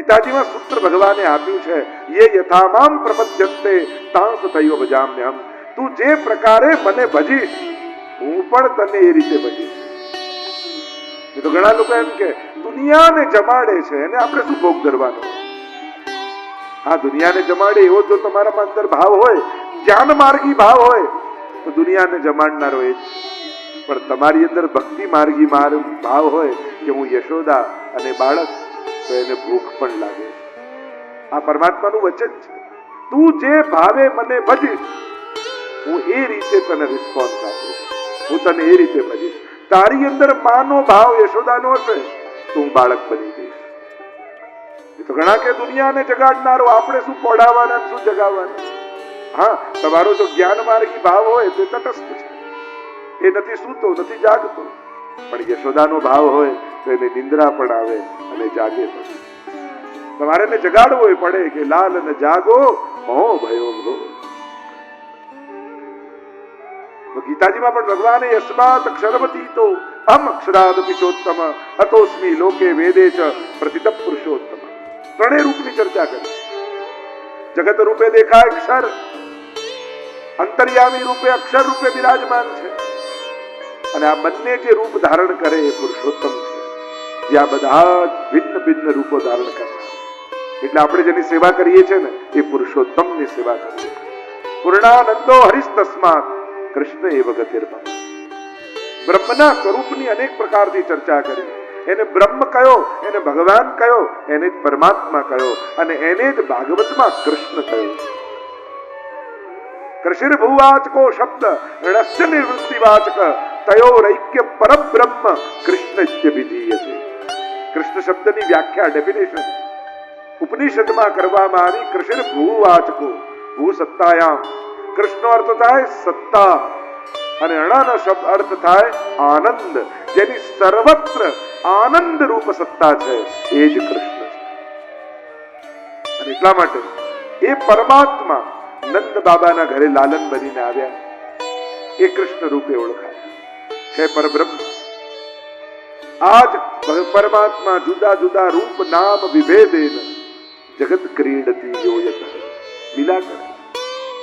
ગીતાજીમાં સૂત્ર ભગવાને આપ્યું છે, યે યથામામ પ્રપદ્યન્તે તાંસ તૈવ ભજામ્યહમ. તું જે પ્રકારે મને ભજીશ હું પણ તને એ રીતે ભજીશ. તો ઘણા લોકો એમ કે દુનિયાને જમાડે છે એને આપણે શું ભોગ કરવાનો? હા, દુનિયાને જમાડે એવો જો તમારામાં અંદર ભાવ હોય, જ્ઞાન માર્ગી ભાવ હોય, તો દુનિયાને જમાડનારો એ જ. પણ તમારી અંદર ભક્તિ માર્ગી ભાવ હોય કે હું યશોદા અને બાળક, તો એને ભૂખ પણ લાગે. આ પરમાત્માનું વચન છે, તું જે ભાવે મને ભજીશ હું એ રીતે તને રિસ્પોન્સ આપીશ, હું તને એ રીતે ભજીશ. તારી અંદર માનો ભાવ યશોદાનો હશે તો હું બાળક બની જઈશ. તો ઘણા કે દુનિયાને જગાડનારો આપણે શું પડાવવાના, શું જગાવવાના? હા, તમારો જો જ્ઞાન માર્ગી ભાવ હોય તો તટસ્થ છે, એ નથી સૂતો નથી જાગતો. પણ યશોદાનો ભાવ હોય તો એને નિંદ્રા પણ આવે અને જાગે પણ. તમારે એને જગાડવો પડે કે લાલ ને જાગો મો ભયો ભો. તો ગીતાજીમાં પણ ભગવાને યસ્માત અક્ષરવતી તો અહમ અક્ષરાદ પિચોત્તમ અતોસ્મી લોકે વેદે ચ પ્રતિત પુરુષોત્તમ. ત્રણેય રૂપની ચર્ચા કરી. જગત રૂપે દેખાય અક્ષર, અંતર્યામી રૂપે અક્ષર રૂપે બિરાજમાન છે, અને આ બંને જે રૂપ ધારણ કરે એ પુરુષોત્તમ છે, જે આ બધા ભિન્ન ભિન્ન રૂપો ધારણ કરનાર. એટલે આપણે જેની સેવા કરીએ છીએ ને એ પુરુષોત્તમની સેવા કરીએ. પૂર્ણાનંદો હરિસ્તસ્માત કૃષ્ણ એવ ગતિર્મમ. બ્રહ્મના સ્વરૂપની અનેક પ્રકારની ચર્ચા કરી. એને બ્રહ્મ કયો, એને ભગવાન કયો, એને જ પરમાત્મા કયો, અને એને જ ભાગવતમાં કૃષ્ણ કયો. કૃષિર્ભુવાચકો શબ્દ ણસ્ય નિવૃત્તિવાચક તયોરૈક્ય પરબ્રહ્મ કૃષ્ણસ્ય વિધીયતે. કૃષ્ણ શબ્દની વ્યાખ્યા, ડેફિનેશન ઉપનિષદમાં કરવામાં આવી. કૃષિર્ભુવાચકો, ભૂ સત્તાયામ, કૃષ્ણનો અર્થ થાય સત્તા, અને અણાનો શબ્દ અર્થ થાય આનંદ. જેની સર્વત્ર આનંદ રૂપ સત્તા છે એ જ કૃષ્ણ છે. અને એટલા માટે એ પરમાત્મા નંદ બાબાના ઘરે લાલન બનીને આવ્યા, એ કૃષ્ણ રૂપે ઓળખાયા છે પરબ્રહ્મ. આજ પરમાત્મા જુદા જુદા રૂપ નામ વિભેદેન જગત ક્રીડતી યોયત. લીલા કરે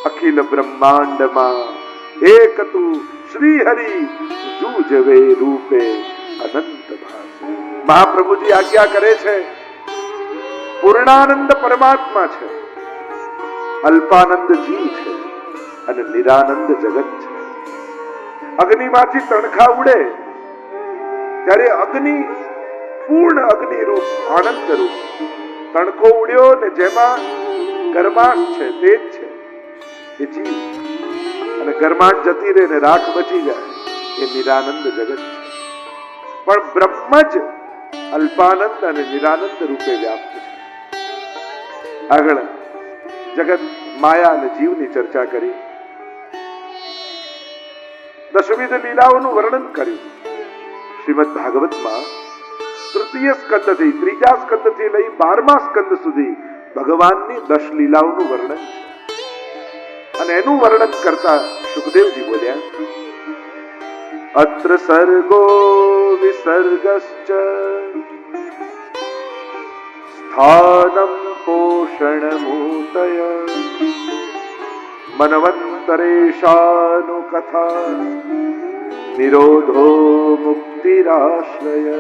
અખિલ બ્રહ્માંડમાં એક તું શ્રી હરિ જુજવે રૂપે અનંત ભાસ. મહાપ્રભુજી આજ્ઞા કરે છે, પૂર્ણાનંદ પરમાત્મા છે, અલ્પાનંદ જીવ છે, અને નિરાનંદ જગત છે. અગ્નિમાંથી તણખા ઉડે ત્યારે અગ્નિ પૂર્ણ અગ્નિ રૂપ, આનંદ રૂપ. તણખો ઉડ્યો ને જેમાં ગરમાશ છે તે જ છે એ જીવ, અને ગરમાશ જતી રહે ને રાખ બચી જાય એ નિરાનંદ જગત છે. પણ બ્રહ્મ જ અલ્પાનંદ અને નિરાનંદ રૂપે વ્યાપ્ત છે. આગળ જગત માયા અને જીવની ચર્ચા કરી. દશવિધ લીલાઓનું વર્ણન કર્યું. શ્રીમદ ભાગવતમાં તૃતીય સ્કંદથી, ત્રીજા સ્કંદથી લઈ 12મા સ્કંદ સુધી ભગવાનની 10 લીલાઓનું વર્ણન છે. અને એનું વર્ણન કરતા સુખદેવજી બોલ્યા, અત્ર સર્ગો વિસર્ગશ્ચ સ્થાનમ પોષણમૂતય મન્વંતરેશાનુ કથા નિરોધો મુક્તિરાશ્રય.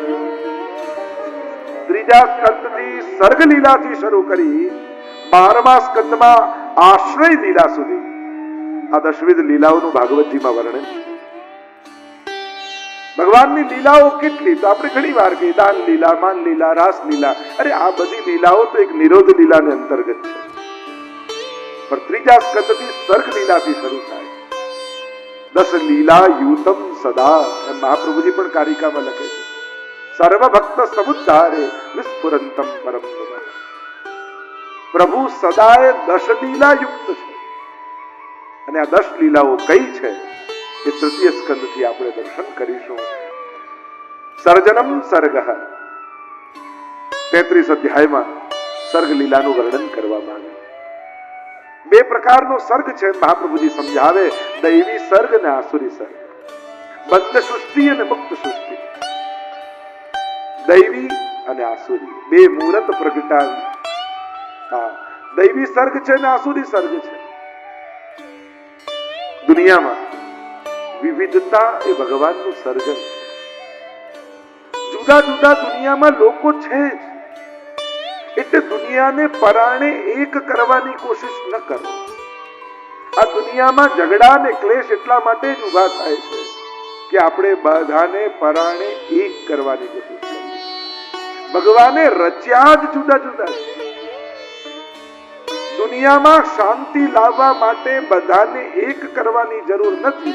ત્રીજા સ્કંદથી સર્ગ લીલાથી શરૂ કરી 12મા સ્કંદમાં આશ્રય લીલા સુધી આ દશવિધ લીલાઓનું ભાગવતજીમાં વર્ણન છે. ભગવાનની લીલાઓ કેટલી, તો આપણે ઘણી વાર કહીએ દાન લીલા, માન લીલા, રાસ લીલા. અરે આ બધી લીલાઓ તો એક નિરોધ લીલાને અંતર્ગત છે. પણ ત્રીજા સ્કંદથી સર્ગ લીલાથી શરૂ થાય. 10 લીલા યુતમ સદા, એમ મહાપ્રભુજી પણ કારિકામાં લખે છે. સર્વ ભક્ત સમુદ્ધારે વિસ્ફુરંતમ પરમ પદમ. પ્રભુ સદાય 10 લીલા યુક્ત છે. અને આ 10 લીલાઓ કઈ છે એ તૃતીય સ્કંદથી આપણે દર્શન કરીશું. સર્જનમ સર્ગ, 33 અધ્યાયમાં સર્ગ લીલાનું વર્ણન કરવામાં આવ્યું. 2 પ્રકારનો સર્ગ છે મહાપ્રભુજી સમજાવે, દૈવી સર્ગ અને આસુરી સર્ગ. બંધ સૃષ્ટિ અને મુક્ત સૃષ્ટિ, દૈવી અને આસુરી 2 મુહૂર્ત પ્રગટાવી હા, દૈવી સર્ગ છે ને આસુરી સર્ગ છે. દુનિયામાં વિવિધતા એ ભગવાનનું સર્જન છે. જુદા જુદા દુનિયામાં લોકો છે જ, એટલે દુનિયાને પરાણે એક કરવાની કોશિશ ન કરો. આ દુનિયામાં ઝઘડા ને ક્લેશ એટલા માટે જ ઉભા થાય છે કે આપણે બધાને પરાણે એક કરવાની કોશિશ કરીએ. ભગવાને રચ્યા જ જુદા જુદા છે. દુનિયામાં શાંતિ લાવવા માટે બધાને એક કરવાની જરૂર નથી.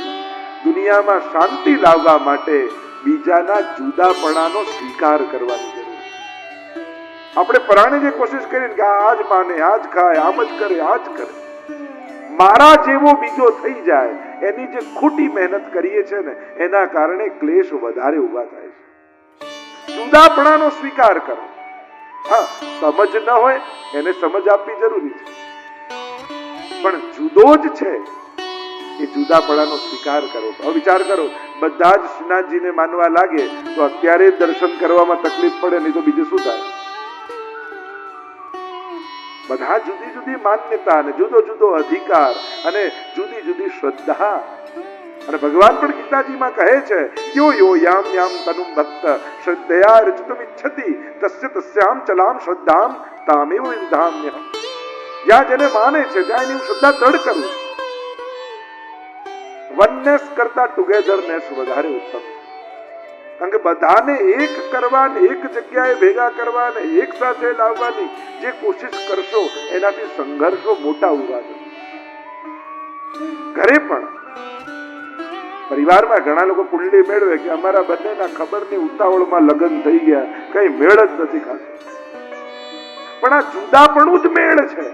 દુનિયામાં શાંતિ લાવવા માટે બીજાના જુદાપણાનો સ્વીકાર કરવાની જરૂર. આપણે પરાણે જે કોશિશ કરીએ કે આ જ માને, આ જ ખાય, આમ જ કરે, આ જ કરે, મારા જેવો બીજો થઈ જાય, એની જે ખોટી મહેનત કરીએ છે ને એના કારણે ક્લેશ વધારે ઉભા થાય છે. જુદાપણાનો સ્વીકાર કરો. હા, સમજ ન હોય એને સમજ આપવી જરૂરી છે, પણ જુદો જ છે એ જુદાપણાનો સ્વીકાર કરો. હવે વિચાર કરો, બધા જ શ્રીનાથજીને માનવા લાગે તો અત્યારે દર્શન કરવામાં તકલીફ પડે, નહીં તો બીજું શું થાય? બધા જુદી જુદી માન્યતા અને જુદો જુદો અધિકાર અને જુદી જુદી શ્રદ્ધા. અને ભગવાન પણ ગીતાજીમાં કહે છે, યો યો યામ યામ તનુમ ભક્ત શ્રદ્ધયા રચિતુમ ઇચ્છતિ તસ્ય તસ્યામ ચલામ શ્રદ્ધામ તામેવ વિધામ્યહમ. જ્યાં જેને માને છે ત્યાં એની શ્રદ્ધા દ્રઢ કરું. વનનેસ કરતા ટુગેધરનેસ વધારે ઉત્તમ છે. કારણ કે બધાને એક કરવા, એક જગ્યાએ ભેગા કરવા અને એક સાથે લાવવાની જે કોશિશ કરશો એનાથી સંઘર્ષો મોટા ઉભા થશે. ઘરે પણ પરિવારમાં ઘણા લોકો કુંડલી મેળવે કે અમારા બંનેના ખબરની ઉતાવળમાં લગ્ન થઈ ગયા, કઈ મેળ જ નથી ખાતો. પણ આ જુદાપણું જ મેળ છે.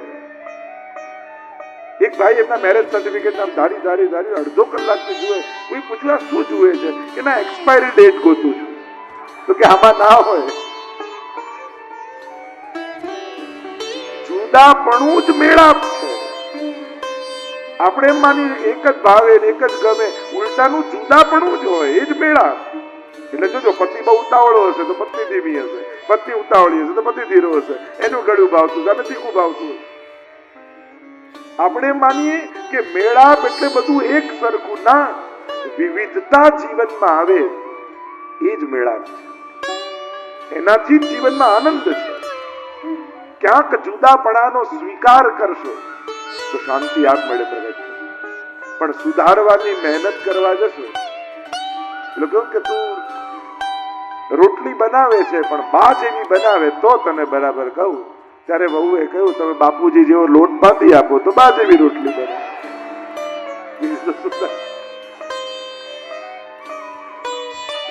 એક ભાઈ એમના મેરેજ સર્ટિફિકેટ નામ ધારી અડધો કલાકથી જુએ. કોઈ પૂછ્યું આ શું જુએ છે? કે ના એક્સપાયરી ડેટ ગોતું છું. તો કે આમાં ના હોય. જુદાપણું જ મેળાપ છે. આપણે એમ માની એક જ ભાવે એક જ ગમે, ઉલટાનું જુદાપણું જ હોય, એ જ મેળાપ. એટલે જોજો, પતિ બહુ ઉતાવળો હશે તો પત્ની ધીમી હશે, પત્ની ઉતાવળી હશે તો પતિ ધીરો હશે, એનું ગળું ભાવતું અને તીખું ભાવતું હશે. આપણે માનીએ કે મેળાપ એટલે બધું એક સરખું. ના, વિવિધતા જીવનમાં આવે એ જ મેળાપ છે. એનાથી જ જીવનમાં આનંદ છે. ક્યાંક જુદાપણાનો સ્વીકાર કરશો તો શાંતિ આપમેળે પ્રગટ થશે. પણ સુધારવાની મહેનત કરવા જશો એટલે કહું કે તું રોટલી બનાવે છે પણ બા જેવી બનાવે તો તને બરાબર કહું. ત્યારે વહુએ કહ્યું, તમે બાપુજી જેવો લોટ બાંધી આપો તો બા જેવી રોટલી બને.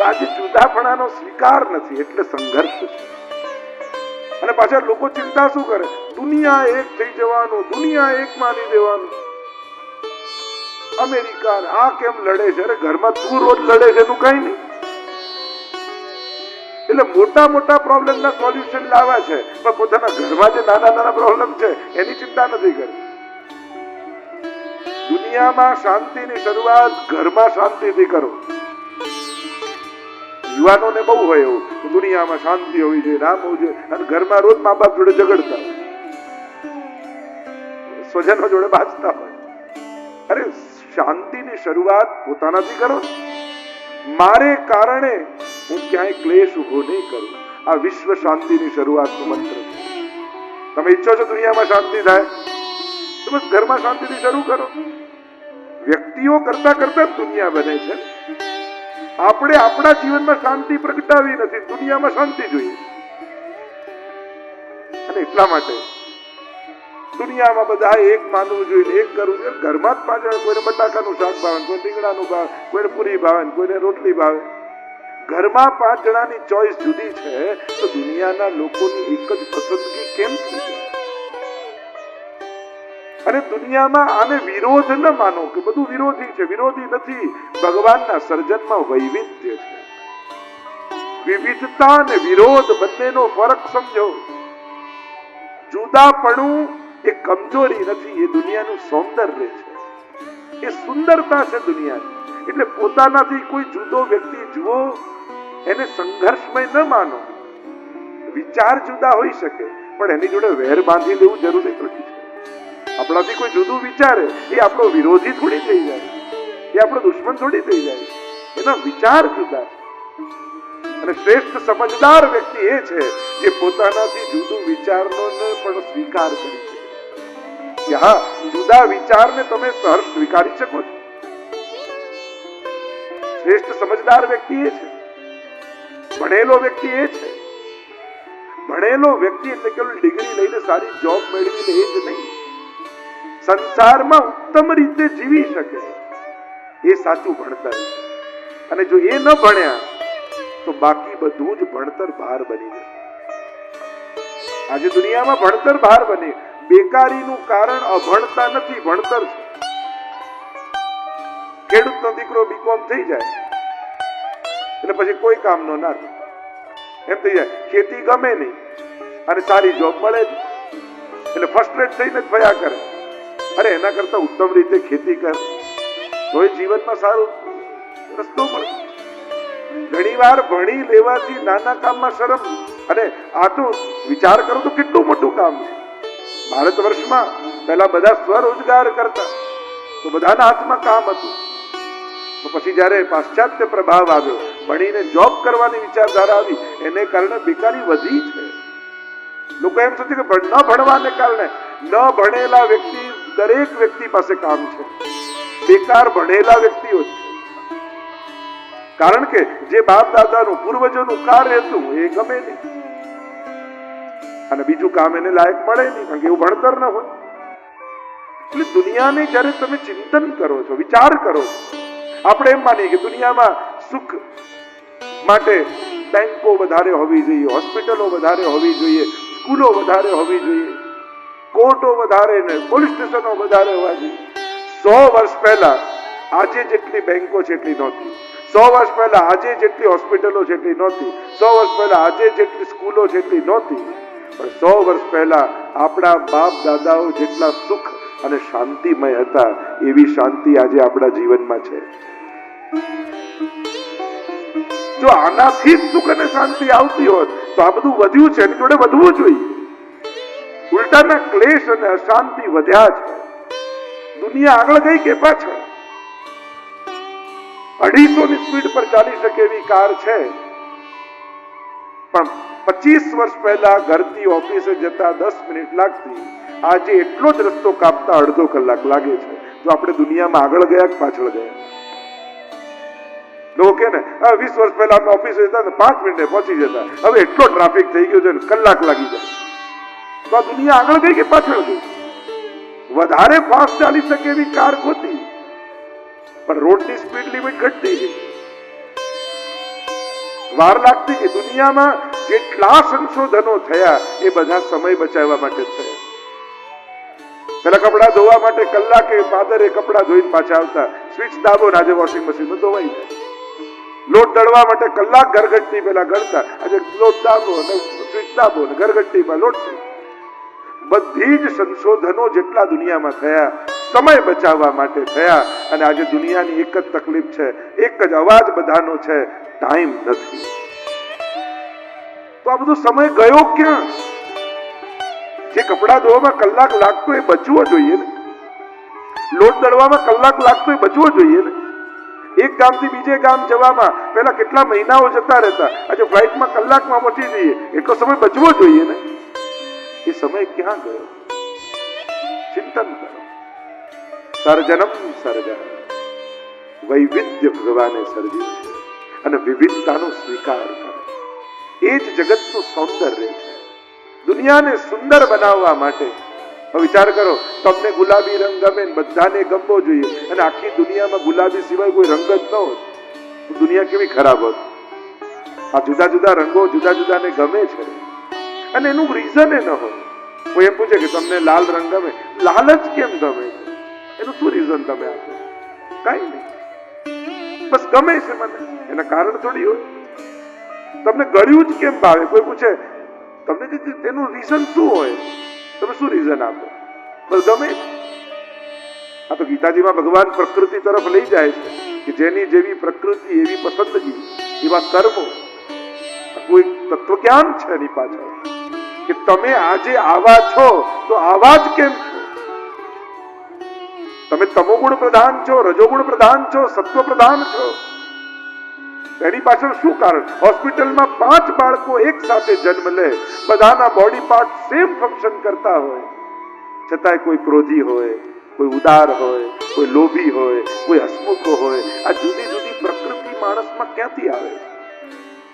આજે જુદાપણાનો સ્વીકાર નથી એટલે સંઘર્ષ છે. અને પાછા લોકો ચિંતા શું કરે? દુનિયા એક થઈ જવાનું, દુનિયા એક માની દેવાનું. અમેરિકા આ કેમ લડે છે? અરે ઘરમાં તું રોજ લડે છે એનું કઈ નહીં. એટલે મોટા મોટા પ્રોબ્લેમ ના સોલ્યુશન લાવવા છે, પણ પોતાના ઘરમાં જે નાના નાના પ્રોબ્લેમ છે એની ચિંતા નથી કરવી. દુનિયામાં શાંતિની શરૂઆત ઘરમાં શાંતિથી કરો. યુવાનોને બહુ હોય એવું, દુનિયામાં શાંતિ હોવી જોઈએ, નામ હોવું જોઈએ, અને ઘરમાં રોજ મા બાપ જોડે ઝઘડતા હોય, સ્વજનો જોડે બાજતા હોય. અરે શાંતિની શરૂઆત પોતાનાથી કરો. મારે કારણે હું ક્યાંય ક્લેશ ઉભો નહીં કરું. આ વિશ્વ શાંતિની શરૂઆતનો મંત્ર છે. તમે ઈચ્છો છો દુનિયામાં શાંતિ થાય તો બસ ઘરમાં શાંતિથી શરૂ કરો. વ્યક્તિઓ કરતા કરતા દુનિયા બને છે. આપણે આપણા જીવનમાં શાંતિ પ્રગટાવી નથી, દુનિયામાં શાંતિ જોઈએ. અને એટલા માટે દુનિયામાં બધા એક માનવું જોઈએ, એક કરવું જોઈએ. ઘરમાં જ પાછળ કોઈને બટાકાનું શાક ભાવે, કોઈ રીંગણાનું ભાવે, કોઈને પૂરી ભાવે, કોઈને રોટલી ભાવે. ઘરમાં 5 જણાની ચોઈસ જુદી છે તો દુનિયાના લોકોની એક જ પસંદગી કેમ થઈ જાય? અને દુનિયામાં આને વિરોધ ન માનો કે બધું વિરોધી છે. વિરોધી નથી. ભગવાનના સર્જનમાં વૈવિધ્ય છે. વિવિધતા અને વિરોધ બંનેનો ફરક સમજો. જુદાપણું એ કમજોરી નથી, એ દુનિયાનું સૌંદર્ય છે, એ સુંદરતા છે દુનિયાની. એટલે પોતાનાથી કોઈ જુદો વ્યક્તિ જુઓ, એને સંઘર્ષમય ન માનો. વિચાર જુદા હોઈ શકે પણ એની જોડે વેર બાંધી લેવું જરૂરી થોડી છે. આપણાથી કોઈ જુદું વિચારે એ આપણો વિરોધી થોડી થઈ જાય, એ આપણો દુશ્મન થોડી થઈ જાય. એના વિચાર જુદા છે. અને શ્રેષ્ઠ સમજદાર વ્યક્તિ એ છે જે પોતાનાથી જુદું વિચારનો પણ સ્વીકાર કરી શકે કે હા, જુદા વિચારને તમે સહર્ષ સ્વીકારી શકો છો. શ્રેષ્ઠ સમજદાર વ્યક્તિ એ છે. ભણેલો વ્યક્તિ એ છે. ભણેલો વ્યક્તિ એટલે કેવળ ડિગ્રી લઈને સારી જોબ મેળવી લે એ જ નહીં, સંસારમાં ઉત્તમ રીતે જીવી શકે એ સાચું ભણતર. અને જો એ ન ભણ્યા તો બાકી બધું જ ભણતર ભાર બની જશે. આજે દુનિયામાં ભણતર ભાર બને. બેકારીનું કારણ અભણતા નથી, ભણતર છે. ખેડૂતનો દીકરો બીકોમ થઈ જાય એટલે પછી કોઈ કામનો ના થાય, એમ થઈ જાય. ખેતી ગમે નહીં અને સારી જોબ મળે નહીં એટલે ફ્રસ્ટ્રેટ થઈને જ ભયા કરે. અરે એના કરતા ઉત્તમ રીતે ખેતી કર તો એ જીવનમાં સારો રસ્તો મળે. ઘણી વાર ભણી લેવાથી નાના કામમાં શરમ. અને આ તો વિચાર કરો તો કેટલું મોટું કામ છે. ભારત વર્ષમાં પહેલા બધા સ્વરોજગાર કરતા તો બધાના હાથમાં કામ હતું. તો પછી જયારે પાશ્ચાત્ય પ્રભાવ આવ્યો, ભણીને જોબ કરવાની વિચારધારા આવી, એને કારણે બેકારી વધી છે. લોકો એમ સમજે કે ન ભણવાને કારણે. ન ભણેલા વ્યક્તિ, દરેક વ્યક્તિ પાસે કામ છે. બેકાર ભણેલા વ્યક્તિઓ છે. કારણ કે જે બાપ દાદાનું પૂર્વજોનું કાર્ય હતું એ ગમે નહીં અને બીજું કામ એને લાયક મળે નહીં, કારણ કે એવું ભણતર ન હોય. એટલે દુનિયાને જયારે તમે ચિંતન કરો છો, વિચાર કરો છો, આપણે એમ માનીએ કે દુનિયામાં સુખ માટે બેંકો વધારે હોવી જોઈએ, હોસ્પિટલો વધારે હોવી જોઈએ, સ્કૂલો વધારે હોવી જોઈએ, કોર્ટો વધારે ને પોલીસ સ્ટેશનો વધારે હોવા જોઈએ. 100 વર્ષ પહેલા આજે જેટલી બેંકો છે એટલી નહોતી. 100 વર્ષ પહેલા આજે જેટલી હોસ્પિટલો છે એટલી નહોતી. 100 વર્ષ પહેલા આજે જેટલી સ્કૂલો છે એટલી નહોતી. પણ 100 વર્ષ પહેલા આપણા બાપ દાદાઓ જેટલા સુખ અને શાંતિમય હતા એવી શાંતિ આજે આપણા જીવનમાં છે. જો આનાથી જ સુખ અને શાંતિ આવતી હોત તો આ બધું વધ્યું છે, એની જોડે વધવું જોઈએ. ઉલટાના ક્લેશ અને અશાંતિ વધ્યા છે. દુનિયા આગળ ગઈ કે પાછળ? 250 ની સ્પીડ પર ચાલી શકે એવી કાર છે, પણ 25 વર્ષ પહેલા ઘરથી ઓફિસે જતા 10 મિનિટ લાગતી, આજે એટલો જ રસ્તો કાપતા અડધો કલાક લાગે છે. જો આપણે દુનિયામાં આગળ ગયા કે પાછળ ગયા? લોકો કે ને 20 વર્ષ પહેલા અમે ઓફિસે જતા 5 મિનિટે પહોંચી જતા, હવે એટલો ટ્રાફિક થઈ ગયો છે કલાક લાગી જાય. તો આ દુનિયા આગળ ગઈ કે પાછળ ગઈ? વધારે ફાસ્ટ ચાલી શકે એવી કાર ખોતી, પણ રોડની સ્પીડ લિમિટ ઘટતી ગઈ. વાર લાગતી કે દુનિયામાં જેટલા સંશોધનો થયા એ બધા સમય બચાવવા માટે થયા. પેલા કપડા ધોવા માટે કલાકે પાદરે કપડા ધોઈને પાછા આવતા, સ્વિચ દાબો ને આજે વોશિંગ મશીનમાં ધોવાઈ જાય. લોટ દળવા માટે કલાક ઘરઘટ્ટી પેલા ગળતા, આજે લોટ દાબો અને સ્વિચ દાબો ને ઘરઘટ્ટીમાં લોટ. બધી જ સંશોધનો જેટલા દુનિયામાં થયા સમય બચાવવા માટે થયા. અને આજે દુનિયાની એક જ તકલીફ છે, એક જ અવાજ બધાનો છે, ટાઈમ નથી. તો આ બધો સમય ગયો ક્યાં? જે કપડા ધોવામાં કલાક લાગતો એ બચવો જોઈએ ને. લોટ દળવામાં કલાક લાગતો એ બચવો જોઈએ ને. એક ગામથી બીજે ગામ જવામાં પહેલા કેટલા મહિનાઓ જતા રહેતા, આજે ફ્લાઇટમાં કલાકમાં પહોંચી જઈએ. એટલો સમય બચવો જોઈએ ને. એ સમય ક્યાં ગયો? ચિંતન કરો. સર્જનમ સર્જન, વૈવિધ્ય ભગવાને સર્જ્યું છે અને વિવિધતાનો સ્વીકાર કરો. એ જ જગતનું સૌંદર્ય છે. દુનિયાને સુંદર બનાવવા માટે વિચાર કરો, તમને ગુલાબી રંગ ગમે, બધાને ગમવો જોઈએ, અને આખી દુનિયામાં ગુલાબી સિવાય કોઈ રંગ જ ન હોત તો દુનિયા કેવી ખરાબ હોત. આ જુદા જુદા રંગો જુદા જુદાને ગમે છે અને એનું રીઝન એ ન હોય. કોઈ એમ પૂછે કે તમને લાલ રંગ ગમે, લાલ જ કેમ ગમે છે? એનું શું રીઝન તમે આપો? કઈ નહીં, બસ ગમે છે મને, એના કારણ થોડી હોય. તમને ગળ્યું જ કેમ ભાવે? કોઈ પૂછે તમને તેનું રીઝન શું હોય? તમે શું રીઝન આપો? બસ ગમે. આ તો ગીતાજીમાં ભગવાન પ્રકૃતિ તરફ લઈ જાય છે કે જેની જેવી પ્રકૃતિ એવી પસંદગી, એવા કર્મો. કોઈ તત્વજ્ઞાન છે એની પાછળ. કે તમે આજે આવા છો તો આવા જ કેમ છો? તમે તમોગુણ પ્રધાન છો, રજોગુણ પ્રધાન છો, સત્વ પ્રધાન છો. એની પાછળ શું કારણ? હોસ્પિટલમાં 5 બાળકો એક સાથે જન્મ લે, બધાના બોડી પાર્ટ સેમ ફંક્શન કરતા હોય, છતાંય કોઈ ક્રોધી હોય, કોઈ ઉદાર હોય, કોઈ લોભી હોય, કોઈ હસમુખ હોય. આ જુદી જુદી પ્રકૃતિ માણસમાં ક્યાંથી આવે?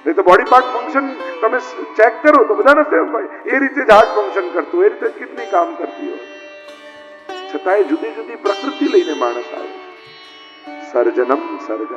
નહીં તો બોડી પાર્ટ ફંક્શન તમે ચેક કરો તો બધાના સેમ હોય. એ રીતે જ હાર્ટ ફંક્શન કરતું, એ રીતે કિડની કામ કરતી હોય, છતાંય જુદી જુદી પ્રકૃતિ લઈને માણસ આવે. સર્જનમ સર્ગ